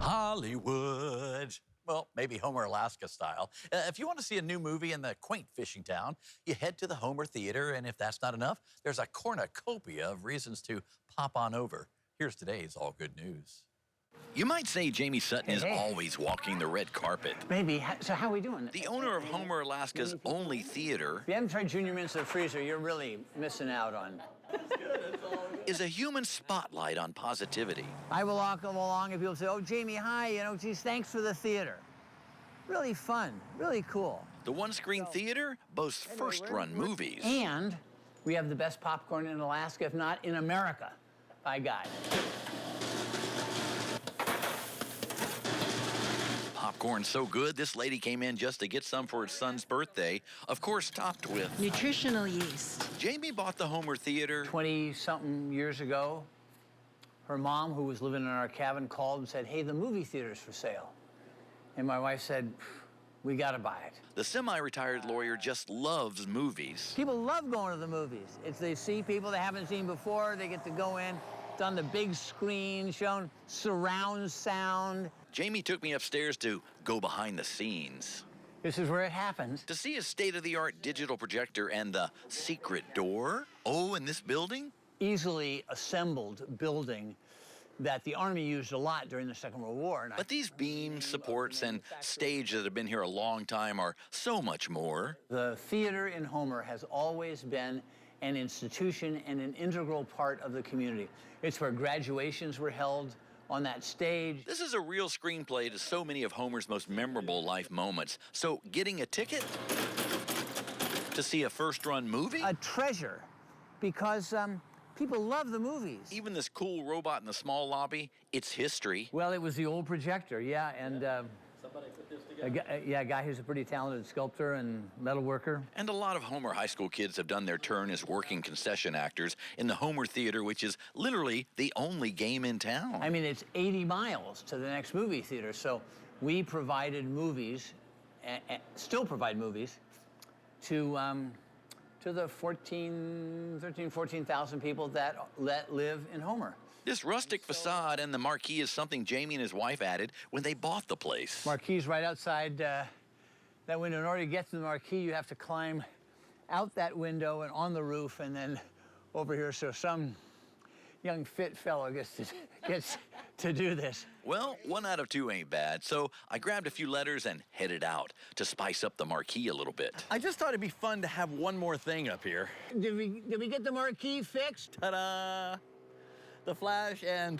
Hollywood. Well, maybe Homer, Alaska style. If you want to see a new movie in the quaint fishing town, you head to the Homer Theater, and if that's not enough, there's a cornucopia of reasons to pop on over. Here's today's All Good News. You might say Jamie Sutton is always walking the red carpet. Maybe. So how are we doing? The owner of Homer, Alaska's only theater, If you haven't tried Junior Mints in the freezer, you're really missing out on. is a human spotlight on positivity. I will walk along and people say, oh, Jamie, hi, geez, thanks for the theater. Really fun, really cool. The one-screen theater boasts first-run movies. And we have the best popcorn in Alaska, if not in America, by God. Popcorn so good, this lady came in just to get some for her son's birthday, of course topped with nutritional yeast. Jamie bought the Homer Theater 20-something years ago. Her mom, who was living in our cabin, called and said, hey, the movie theater's for sale. And my wife said, we gotta buy it. The semi-retired lawyer just loves movies. People love going to the movies. They see people they haven't seen before, they get to go in. It's on the big screen, shown surround sound. Jamie took me upstairs to go behind the scenes. This is where it happens. To see a state-of-the-art digital projector and the secret door. Oh, in this building? Easily assembled building that the Army used a lot during the Second World War. But these beams, supports, and stage that have been here a long time are so much more. The theater in Homer has always been an institution and an integral part of the community. It's where graduations were held on that stage. This is a real screenplay to so many of Homer's most memorable life moments. So getting a ticket to see a first-run movie? A treasure, because people love the movies. Even this cool robot in the small lobby, it's history. Well, it was the old projector, yeah, and somebody put this together. A guy who's a pretty talented sculptor and metal worker. And a lot of Homer high school kids have done their turn as working concession actors in the Homer Theater, which is literally the only game in town. I mean, it's 80 miles to the next movie theater, so we provided movies, still provide movies, to the 14,000 people that live in Homer. This rustic facade and the marquee is something Jamie and his wife added when they bought the place. Marquee's right outside that window. In order to get to the marquee, you have to climb out that window and on the roof and then over here, so some young fit fellow gets to do this. Well, 1 out of 2 ain't bad, so I grabbed a few letters and headed out to spice up the marquee a little bit. I just thought it'd be fun to have one more thing up here. Did we get the marquee fixed? Ta-da! The Flash and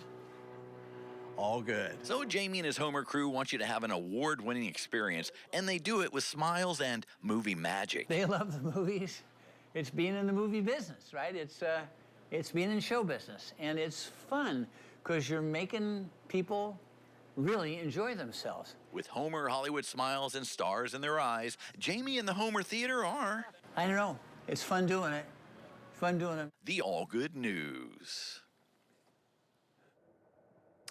all good. So Jamie and his Homer crew want you to have an award-winning experience, and they do it with smiles and movie magic. They love the movies. It's being in the movie business, right? It's being in show business, and it's fun because you're making people really enjoy themselves. With Homer Hollywood smiles and stars in their eyes, Jamie and the Homer Theater are... I don't know. It's fun doing it. Fun doing it. The All Good News.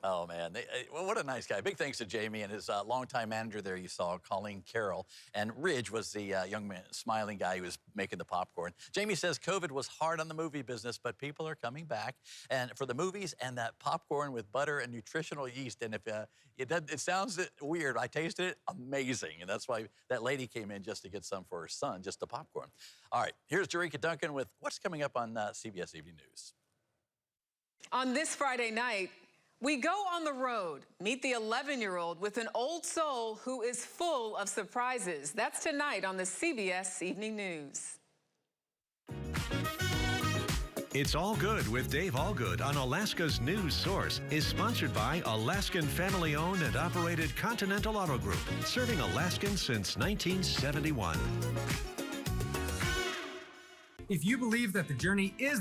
Oh, man. Well, what a nice guy. Big thanks to Jamie and his longtime manager there you saw, Colleen Carroll. And Ridge was the young man, smiling guy who was making the popcorn. Jamie says COVID was hard on the movie business, but people are coming back and for the movies and that popcorn with butter and nutritional yeast. And if it sounds weird, I tasted it, amazing. And that's why that lady came in just to get some for her son, just the popcorn. All right, here's Jerika Duncan with what's coming up on CBS Evening News. On this Friday night, we go on the road, meet the 11-year-old with an old soul who is full of surprises. That's tonight on the CBS Evening News. It's All Good with Dave Allgood on Alaska's News Source is sponsored by Alaskan family-owned and operated Continental Auto Group, serving Alaskans since 1971. If you believe that the journey is